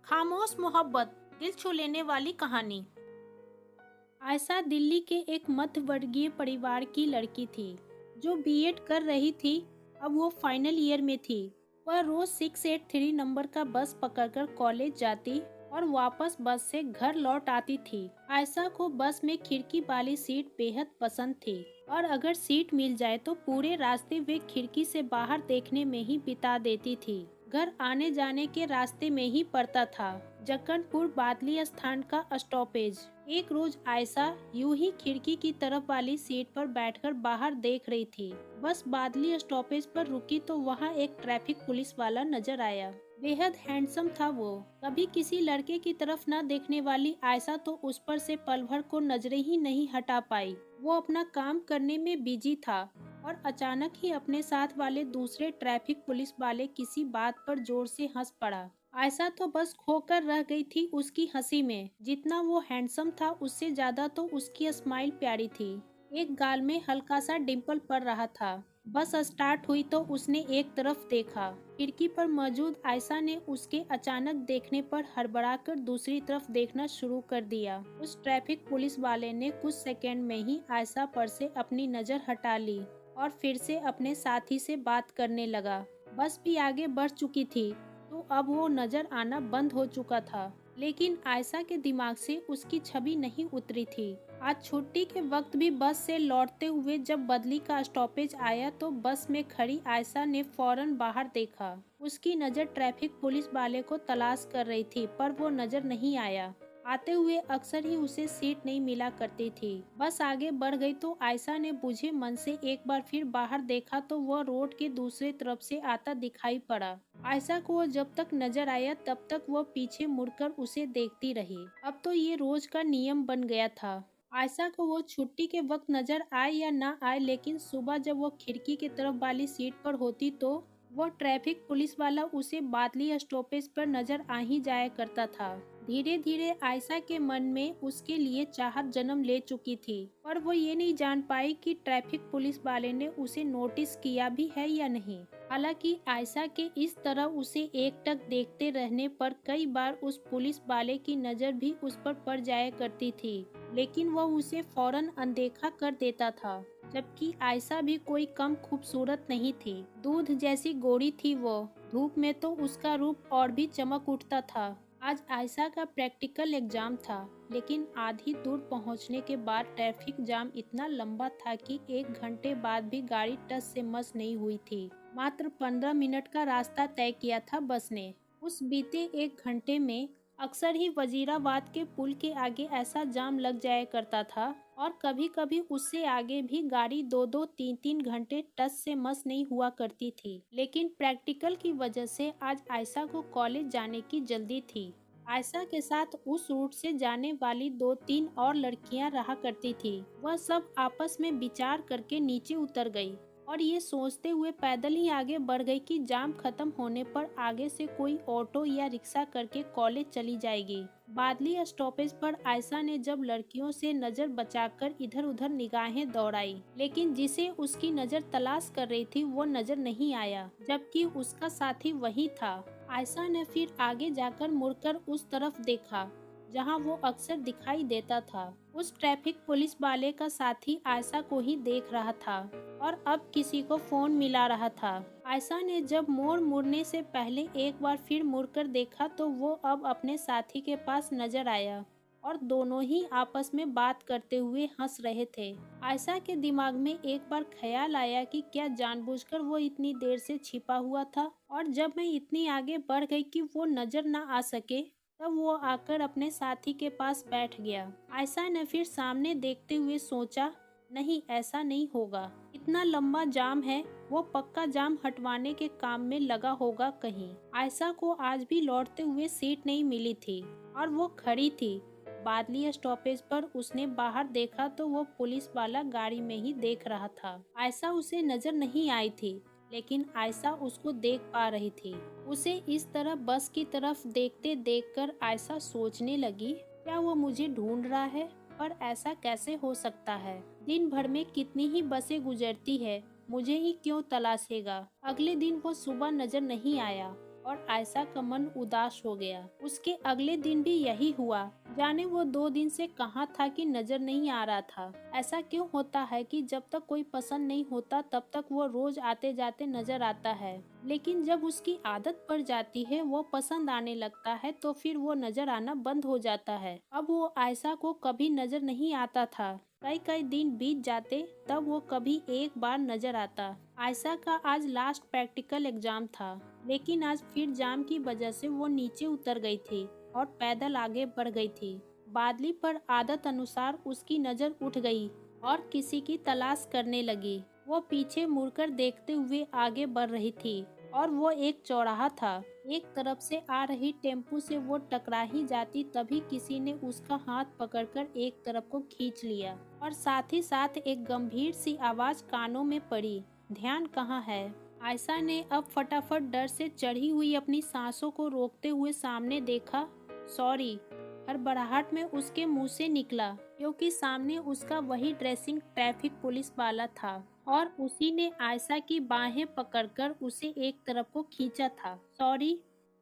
खामोश मोहब्बत, दिल छू लेने वाली कहानी। आयशा दिल्ली के एक मध्यवर्गीय परिवार की लड़की थी जो बीएड कर रही थी। अब वो फाइनल ईयर में थी। वह रोज 683 नंबर का बस पकड़कर कॉलेज जाती और वापस बस से घर लौट आती थी। आयशा को बस में खिड़की वाली सीट बेहद पसंद थी और अगर सीट मिल जाए तो पूरे रास्ते वे खिड़की से बाहर देखने में ही बिता देती थी। घर आने जाने के रास्ते में ही पड़ता था जक्कनपुर बादली स्थान का स्टॉपेज। एक रोज आयशा यूं ही खिड़की की तरफ वाली सीट पर बैठकर बाहर देख रही थी। बस बादली स्टॉपेज पर रुकी तो वहां एक ट्रैफिक पुलिस वाला नजर आया। बेहद हैंडसम था वो। कभी किसी लड़के की तरफ न देखने वाली आयशा तो उस पर से पल भर को नजरें ही नहीं हटा पाई। वो अपना काम करने में बिजी था और अचानक ही अपने साथ वाले दूसरे ट्रैफिक पुलिस वाले किसी बात पर जोर से हंस पड़ा। आयशा तो बस खोकर रह गई थी उसकी हंसी में। जितना वो हैंडसम था उससे ज्यादा तो उसकी स्माइल प्यारी थी। एक गाल में हल्का सा डिम्पल पड़ रहा था। बस स्टार्ट हुई तो उसने एक तरफ देखा। खिड़की पर मौजूद आयशा ने उसके अचानक देखने पर हड़बड़ाकर दूसरी तरफ देखना शुरू कर दिया। उस ट्रैफिक पुलिस वाले ने कुछ सेकंड में ही आयशा पर से अपनी नजर हटा ली और फिर से अपने साथी से बात करने लगा। बस भी आगे बढ़ चुकी थी तो अब वो नजर आना बंद हो चुका था, लेकिन आयशा के दिमाग से उसकी छवि नहीं उतरी थी। आज छुट्टी के वक्त भी बस से लौटते हुए जब बदली का स्टॉपेज आया तो बस में खड़ी आयशा ने फौरन बाहर देखा। उसकी नजर ट्रैफिक पुलिस वाले को तलाश कर रही थी पर वो नजर नहीं आया। आते हुए अक्सर ही उसे सीट नहीं मिला करती थी। बस आगे बढ़ गई तो आयशा ने बुझे मन से एक बार फिर बाहर देखा तो वह रोड के दूसरी तरफ से आता दिखाई पड़ा। आयशा को वो जब तक नजर आया तब तक वह पीछे मुड़कर उसे देखती रही। अब तो ये रोज का नियम बन गया था। आयशा को वो छुट्टी के वक्त नजर आए या ना आए, लेकिन सुबह जब वो खिड़की के तरफ वाली सीट पर होती तो वो ट्रैफिक पुलिस वाला उसे बादली स्टॉपेज पर नजर आ ही जाया करता था। धीरे धीरे आयशा के मन में उसके लिए चाहत जन्म ले चुकी थी, पर वो ये नहीं जान पाई कि ट्रैफिक पुलिस वाले ने उसे नोटिस किया भी है या नहीं। हालांकि आयशा के इस तरह उसे एकटक देखते रहने पर कई बार उस पुलिस वाले की नजर भी उस पर पड़ जाया करती थी, लेकिन वह उसे फौरन अनदेखा कर देता था। जबकि आयशा भी कोई कम खूबसूरत नहीं थी। दूध जैसी गोरी थी वो। धूप में तो उसका रूप और भी चमक उठता था। आज आयशा का प्रैक्टिकल एग्जाम था, लेकिन आधी दूर पहुंचने के बाद ट्रैफिक जाम इतना लंबा था कि 1 घंटे बाद भी गाड़ी टस से मस नहीं हुई थी। मात्र 15 मिनट का रास्ता तय किया था बस ने। उस बीते 1 घंटे में अक्सर ही वजीराबाद के पुल के आगे ऐसा जाम लग जाया करता था और कभी कभी उससे आगे भी गाड़ी 2-2 3-3 घंटे टस से मस नहीं हुआ करती थी। लेकिन प्रैक्टिकल की वजह से आज आयशा को कॉलेज जाने की जल्दी थी। आयशा के साथ उस रूट से जाने वाली 2-3 और लड़कियां रहा करती थी। वह सब आपस में विचार करके नीचे उतर गई और ये सोचते हुए पैदल ही आगे बढ़ गई कि जाम खत्म होने पर आगे से कोई ऑटो या रिक्शा करके कॉलेज चली जाएगी। बादली स्टॉपेज पर आयशा ने जब लड़कियों से नजर बचाकर इधर उधर निगाहें दौड़ाई, लेकिन जिसे उसकी नजर तलाश कर रही थी वो नजर नहीं आया, जबकि उसका साथी वही था। आयशा ने फिर आगे जाकर मुड़कर उस तरफ देखा जहां वो अक्सर दिखाई देता था। उस ट्रैफिक पुलिस वाले का साथी आयशा को ही देख रहा था और अब किसी को फोन मिला रहा था। आयशा ने जब मोड़ मुड़ने से पहले एक बार फिर मुड़कर देखा तो वो अब अपने साथी के पास नजर आया और दोनों ही आपस में बात करते हुए हंस रहे थे। आयशा के दिमाग में एक बार ख्याल आया कि क्या जानबूझकर वो इतनी देर से छिपा हुआ था, और जब मैं इतनी आगे बढ़ गई कि वो नजर न आ सके तब वो आकर अपने साथी के पास बैठ गया। आयशा ने फिर सामने देखते हुए सोचा, नहीं ऐसा नहीं होगा। इतना लंबा जाम है, वो पक्का जाम हटवाने के काम में लगा होगा कहीं। आयशा को आज भी लौटते हुए सीट नहीं मिली थी और वो खड़ी थी। बादली स्टॉपेज पर उसने बाहर देखा तो वो पुलिस वाला गाड़ी में ही देख रहा था। आयशा उसे नजर नहीं आई थी, लेकिन आयशा उसको देख पा रही थी। उसे इस तरह बस की तरफ देखते देखकर आयशा सोचने लगी, क्या वो मुझे ढूंढ रहा है? पर ऐसा कैसे हो सकता है? दिन भर में कितनी ही बसें गुजरती है, मुझे ही क्यों तलाशेगा? अगले दिन वो सुबह नजर नहीं आया और आयशा का मन उदास हो गया। उसके अगले दिन भी यही हुआ। जाने वो 2 दिन से कहाँ था कि नजर नहीं आ रहा था। ऐसा क्यों होता है कि जब तक कोई पसंद नहीं होता तब तक वो रोज आते जाते नजर आता है, लेकिन जब उसकी आदत पड़ जाती है, वो पसंद आने लगता है, तो फिर वो नजर आना बंद हो जाता है। अब वो आयशा को कभी नजर नहीं आता था। कई कई दिन बीत जाते तब वो कभी एक बार नजर आता। आयशा का आज लास्ट प्रैक्टिकल एग्जाम था, लेकिन आज फिर जाम की वजह से वो नीचे उतर गई थी और पैदल आगे बढ़ गई थी। बादली पर आदत अनुसार उसकी नजर उठ गई और किसी की तलाश करने लगी। वो पीछे मुड़कर देखते हुए आगे बढ़ रही थी और वो एक चौराहा था। एक तरफ से आ रही टेम्पू से वो टकरा ही जाती, तभी किसी ने उसका हाथ पकड़कर एक तरफ को खींच लिया और साथ ही साथ एक गंभीर सी आवाज कानों में पड़ी, ध्यान कहाँ है। आयशा ने अब फटाफट डर से चढ़ी हुई अपनी सांसों को रोकते हुए सामने देखा। सॉरी, हड़बड़ाहट में उसके मुंह से निकला, क्योंकि सामने उसका वही ड्रेसिंग ट्रैफिक पुलिस वाला था और उसी ने आयशा की बाहें पकड़कर उसे एक तरफ को खींचा था। सॉरी,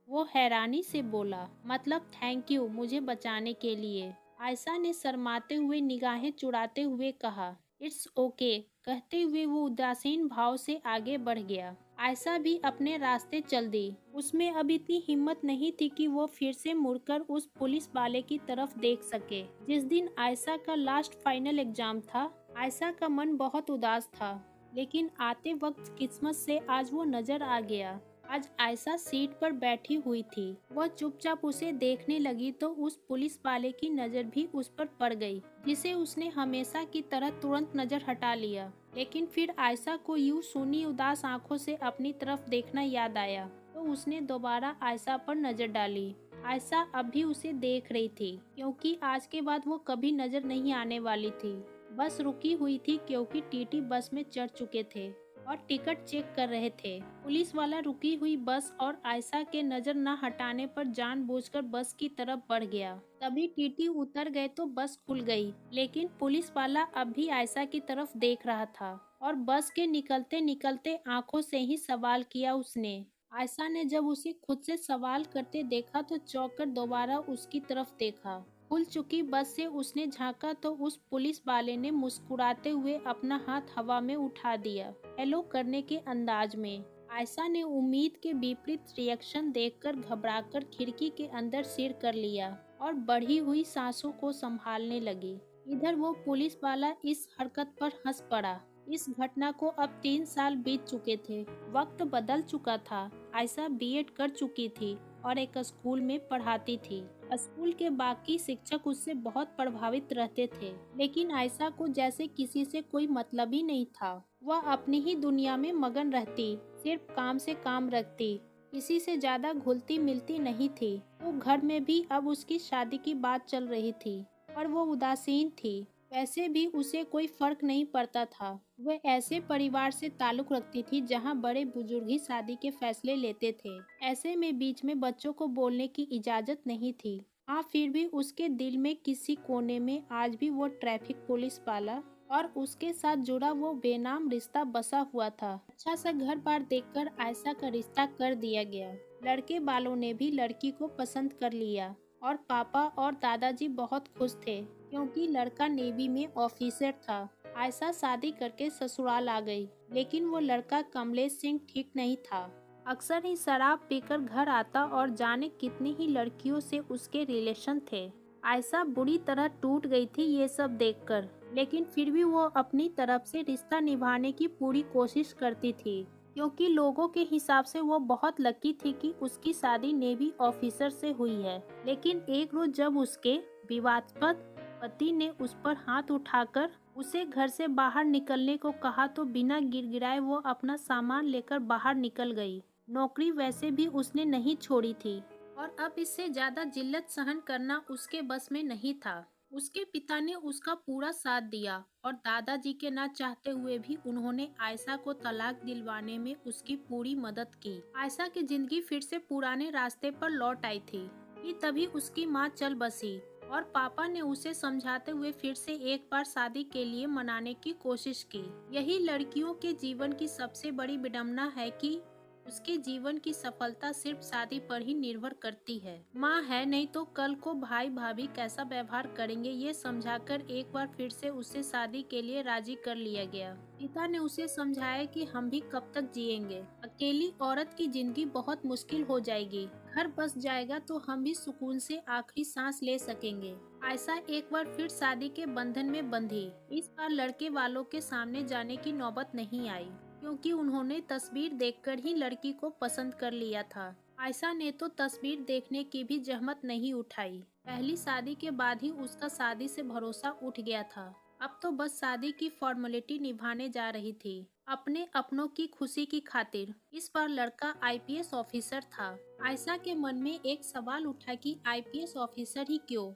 वो हैरानी से बोला, मतलब थैंक यू मुझे बचाने के लिए। आयशा ने शर्माते हुए निगाहें चुराते हुए कहा, इट्स ओके। कहते हुए वो उदासीन भाव से आगे बढ़ गया। आयशा भी अपने रास्ते चल दी। उसमें अब इतनी हिम्मत नहीं थी कि वो फिर से मुड़कर उस पुलिस वाले की तरफ देख सके। जिस दिन आयशा का लास्ट फाइनल एग्जाम था, आयशा का मन बहुत उदास था, लेकिन आते वक्त किस्मत से आज वो नजर आ गया। आज आयशा सीट पर बैठी हुई थी। वह चुपचाप उसे देखने लगी तो उस पुलिस वाले की नजर भी उस पर पड़ गई, जिसे उसने हमेशा की तरह तुरंत नजर हटा लिया। लेकिन फिर आयशा को यूं सूनी उदास आंखों से अपनी तरफ देखना याद आया, तो उसने दोबारा आयशा पर नजर डाली। आयशा अब भी उसे देख रही थी, क्योंकि आज के बाद वो कभी नजर नहीं आने वाली थी। बस रुकी हुई थी क्योंकि टीटी बस में चढ़ चुके थे और टिकट चेक कर रहे थे। पुलिस वाला रुकी हुई बस और आयशा के नजर न हटाने पर जानबूझकर बस की तरफ बढ़ गया। तभी टीटी उतर गए तो बस खुल गई, लेकिन पुलिस वाला अब भी आयशा की तरफ देख रहा था और बस के निकलते निकलते आंखों से ही सवाल किया उसने। आयशा ने जब उसे खुद से सवाल करते देखा तो चौंक कर दोबारा उसकी तरफ देखा। खुल चुकी बस से उसने झांका तो उस पुलिस वाले ने मुस्कुराते हुए अपना हाथ हवा में उठा दिया, हेलो करने के अंदाज में। आयशा ने उम्मीद के विपरीत रिएक्शन देखकर घबराकर खिड़की के अंदर सिर कर लिया और बढ़ी हुई सांसों को संभालने लगी। इधर वो पुलिस वाला इस हरकत पर हंस पड़ा। इस घटना को अब 3 साल बीत चुके थे। वक्त बदल चुका था। आयशा बीएड कर चुकी थी और एक स्कूल में पढ़ाती थी। स्कूल के बाकी शिक्षक उससे बहुत प्रभावित रहते थे, लेकिन आयशा को जैसे किसी से कोई मतलब ही नहीं था। वह अपनी ही दुनिया में मगन रहती, सिर्फ काम से काम रखती, किसी से ज्यादा घुलती मिलती नहीं थी। तो घर में भी अब उसकी शादी की बात चल रही थी और वो उदासीन थी। वैसे भी उसे कोई फर्क नहीं पड़ता था। वह ऐसे परिवार से ताल्लुक रखती थी जहां बड़े बुजुर्ग ही शादी के फैसले लेते थे। ऐसे में बीच में बच्चों को बोलने की इजाजत नहीं थी। हाँ, फिर भी उसके दिल में किसी कोने में आज भी वो ट्रैफिक पुलिस वाला और उसके साथ जुड़ा वो बेनाम रिश्ता बसा हुआ था। अच्छा सा घर बार देखकर आयशा का रिश्ता कर दिया गया। लड़के वालों ने भी लड़की को पसंद कर लिया और पापा और दादाजी बहुत खुश थे, क्योंकि लड़का नेवी में ऑफिसर था। आयशा शादी करके ससुराल आ गई, लेकिन वो लड़का कमलेश सिंह ठीक नहीं था। अक्सर ही शराब पीकर घर आता और जाने कितनी ही लड़कियों से उसके रिलेशन थे। आयशा बुरी तरह टूट गई थी ये सब देखकर, लेकिन फिर भी वो अपनी तरफ से रिश्ता निभाने की पूरी कोशिश करती थी, क्योंकि लोगों के हिसाब से वो बहुत लकी थी कि उसकी शादी नेवी ऑफिसर से हुई है। लेकिन एक रोज जब उसके विवादास्पद पति ने उस पर हाथ उठाकर उसे घर से बाहर निकलने को कहा तो बिना गिड़गिड़ाए वो अपना सामान लेकर बाहर निकल गई। नौकरी वैसे भी उसने नहीं छोड़ी थी और अब इससे ज्यादा जिल्लत सहन करना उसके बस में नहीं था। उसके पिता ने उसका पूरा साथ दिया और दादाजी के ना चाहते हुए भी उन्होंने आयशा को तलाक दिलवाने में उसकी पूरी मदद की। आयशा की जिंदगी फिर से पुराने रास्ते पर लौट आई थी कि तभी उसकी माँ चल बसी और पापा ने उसे समझाते हुए फिर से एक बार शादी के लिए मनाने की कोशिश की। यही लड़कियों के जीवन की सबसे बड़ी विडंबना है कि उसके जीवन की सफलता सिर्फ शादी पर ही निर्भर करती है। माँ है नहीं तो कल को भाई भाभी कैसा व्यवहार करेंगे, ये समझाकर एक बार फिर से उसे शादी के लिए राजी कर लिया गया। पिता ने उसे समझाया कि हम भी कब तक जिएंगे, अकेली औरत की जिंदगी बहुत मुश्किल हो जाएगी, घर बस जाएगा तो हम भी सुकून से आखिरी सांस ले सकेंगे। आयशा एक बार फिर शादी के बंधन में बंधी। इस बार लड़के वालों के सामने जाने की नौबत नहीं आई, क्योंकि उन्होंने तस्वीर देखकर ही लड़की को पसंद कर लिया था। आयशा ने तो तस्वीर देखने की भी जहमत नहीं उठाई। पहली शादी के बाद ही उसका शादी से भरोसा उठ गया था। अब तो बस शादी की फॉर्मेलिटी निभाने जा रही थी, अपने अपनों की खुशी की खातिर। इस बार लड़का आईपीएस ऑफिसर था। आयशा के मन में एक सवाल उठा कि आईपीएस ऑफिसर ही क्यों,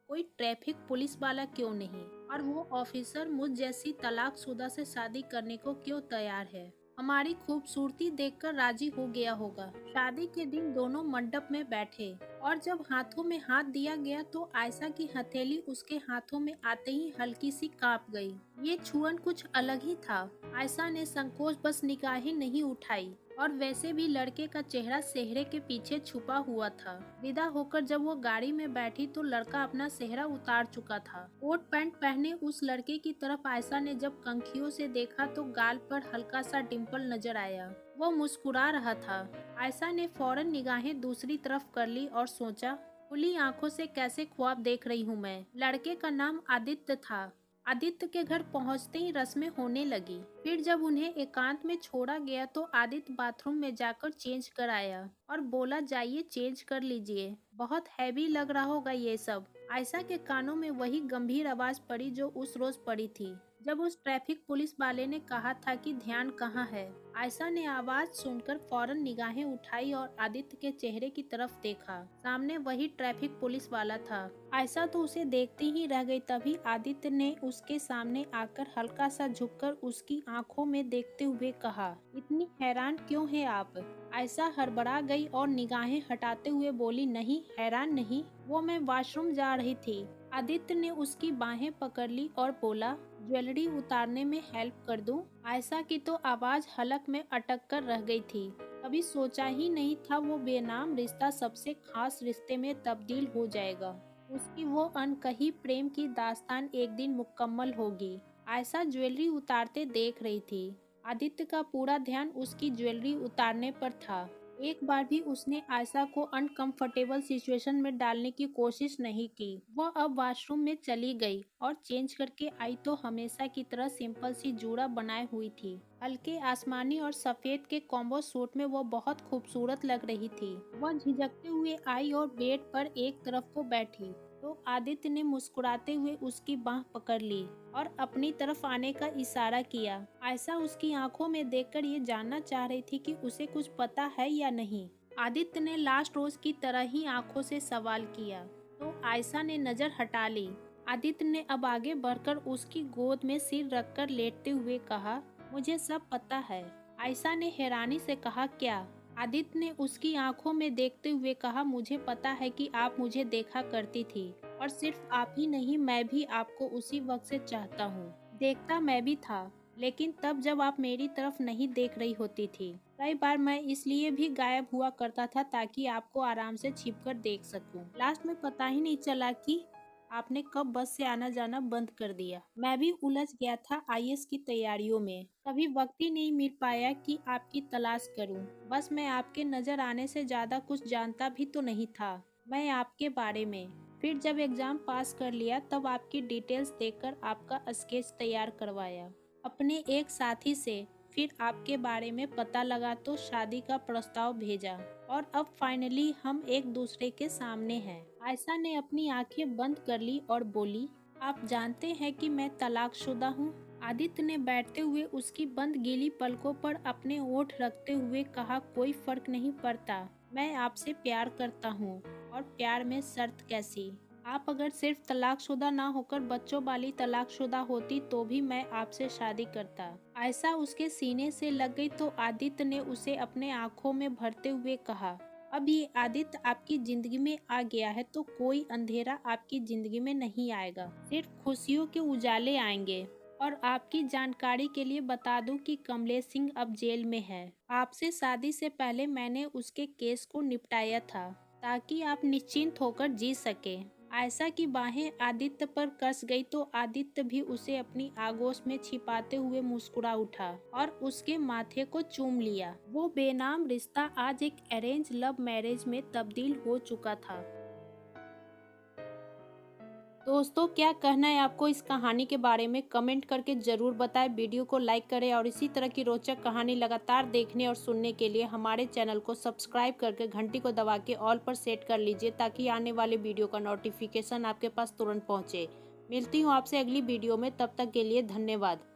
कोई ट्रैफिक पुलिस वाला क्यों नहीं, और वो ऑफिसर मुझ जैसी तलाकशुदा से शादी करने को क्यों तैयार है। हमारी खूबसूरती देखकर राजी हो गया होगा। शादी के दिन दोनों मंडप में बैठे और जब हाथों में हाथ दिया गया तो आयशा की हथेली उसके हाथों में आते ही हल्की सी कांप गई। ये छुअन कुछ अलग ही था। आयशा ने संकोच बस निगाहें नहीं उठाई, और वैसे भी लड़के का चेहरा सेहरे के पीछे छुपा हुआ था। विदा होकर जब वो गाड़ी में बैठी तो लड़का अपना सेहरा उतार चुका था। कोट पैंट पहने उस लड़के की तरफ आयशा ने जब कंखियों से देखा तो गाल पर हल्का सा डिम्पल नजर आया। वो मुस्कुरा रहा था। आयशा ने फौरन निगाहें दूसरी तरफ कर ली और सोचा, खुली आंखों से कैसे ख्वाब देख रही हूँ मैं। लड़के का नाम आदित्य था। आदित्य के घर पहुंचते ही रस्में होने लगी। फिर जब उन्हें एकांत में छोड़ा गया तो आदित्य बाथरूम में जाकर चेंज कर आया और बोला, जाइए चेंज कर लीजिए, बहुत हैवी लग रहा होगा ये सब। आयशा के कानों में वही गंभीर आवाज पड़ी जो उस रोज पड़ी थी जब उस ट्रैफिक पुलिस वाले ने कहा था कि ध्यान कहाँ है। आयशा ने आवाज सुनकर फौरन निगाहें उठाई और आदित्य के चेहरे की तरफ देखा। सामने वही ट्रैफिक पुलिस वाला था। आयशा तो उसे देखती ही रह गई। तभी आदित्य ने उसके सामने आकर हल्का सा झुककर उसकी आंखों में देखते हुए कहा, इतनी हैरान क्यों है आप। आयशा हड़बड़ा गई और निगाहें हटाते हुए बोली, नहीं हैरान नहीं, वो मैं वॉशरूम जा रही थी। आदित्य ने उसकी बाहें पकड़ ली और बोला, ज्वेलरी उतारने में हेल्प कर दूं? आयशा की तो आवाज हलक में अटक कर रह गई थी। कभी सोचा ही नहीं था वो बेनाम रिश्ता सबसे खास रिश्ते में तब्दील हो जाएगा। उसकी वो अनकही प्रेम की दास्तान एक दिन मुकम्मल होगी। आयशा ज्वेलरी उतारते देख रही थी। आदित्य का पूरा ध्यान उसकी ज्वेलरी उतारने पर था। एक बार भी उसने आयशा को अनकंफर्टेबल सिचुएशन में डालने की कोशिश नहीं की। वह अब वॉशरूम में चली गई और चेंज करके आई तो हमेशा की तरह सिंपल सी जूड़ा बनाए हुई थी। हल्के आसमानी और सफेद के कॉम्बो सूट में वो बहुत खूबसूरत लग रही थी। वह झिझकते हुए आई और बेड पर एक तरफ को बैठी तो आदित्य ने मुस्कुराते हुए उसकी बाह पकड़ ली और अपनी तरफ आने का इशारा किया। आयशा उसकी आंखों में देखकर ये जानना चाह रही थी कि उसे कुछ पता है या नहीं। आदित्य ने लास्ट रोज की तरह ही आंखों से सवाल किया तो आयशा ने नजर हटा ली। आदित्य ने अब आगे बढ़कर उसकी गोद में सिर रखकर लेटते हुए कहा, मुझे सब पता है। आयशा ने हैरानी से कहा, क्या? आदित्य ने उसकी आंखों में देखते हुए कहा, मुझे पता है कि आप मुझे देखा करती थी और सिर्फ आप ही नहीं, मैं भी आपको उसी वक्त से चाहता हूँ। देखता मैं भी था, लेकिन तब जब आप मेरी तरफ नहीं देख रही होती थी। कई बार मैं इसलिए भी गायब हुआ करता था ताकि आपको आराम से छिपकर देख सकूं। लास्ट में पता ही नहीं चला कि आपने कब बस से आना जाना बंद कर दिया। मैं भी उलझ गया था आईएएस की तैयारियों में। कभी वक्त ही नहीं मिल पाया कि आपकी तलाश करूं। बस मैं आपके नजर आने से ज्यादा कुछ जानता भी तो नहीं था मैं आपके बारे में। फिर जब एग्जाम पास कर लिया तब आपकी डिटेल्स देखकर आपका स्केच तैयार करवाया अपने एक साथी से। फिर आपके बारे में पता लगा तो शादी का प्रस्ताव भेजा और अब फाइनली हम एक दूसरे के सामने हैं। आयशा ने अपनी आंखें बंद कर ली और बोली, आप जानते हैं कि मैं तलाकशुदा हूँ। आदित्य ने बैठते हुए उसकी बंद गीली पलकों पर अपने ओठ रखते हुए कहा, कोई फर्क नहीं पड़ता, मैं आपसे प्यार करता हूँ और प्यार में शर्त कैसी। आप अगर सिर्फ तलाकशुदा ना होकर बच्चों वाली तलाकशुदा होती तो भी मैं आपसे शादी करता। आयशा उसके सीने से लग गई तो आदित्य ने उसे अपने आंखों में भरते हुए कहा, अब ये आदित्य आपकी जिंदगी में आ गया है तो कोई अंधेरा आपकी जिंदगी में नहीं आएगा, सिर्फ खुशियों के उजाले आएंगे। और आपकी जानकारी के लिए बता दूं कि कमलेश सिंह अब जेल में है। आपसे शादी से पहले मैंने उसके केस को निपटाया था ताकि आप निश्चिंत होकर जी सके। आयशा की बाहें आदित्य पर कस गई तो आदित्य भी उसे अपनी आगोश में छिपाते हुए मुस्कुरा उठा और उसके माथे को चूम लिया। वो बेनाम रिश्ता आज एक अरेंज लव मैरिज में तब्दील हो चुका था। दोस्तों, क्या कहना है आपको इस कहानी के बारे में? कमेंट करके ज़रूर बताएं। वीडियो को लाइक करें और इसी तरह की रोचक कहानी लगातार देखने और सुनने के लिए हमारे चैनल को सब्सक्राइब करके घंटी को दबा के ऑल पर सेट कर लीजिए ताकि आने वाले वीडियो का नोटिफिकेशन आपके पास तुरंत पहुंचे। मिलती हूँ आपसे अगली वीडियो में, तब तक के लिए धन्यवाद।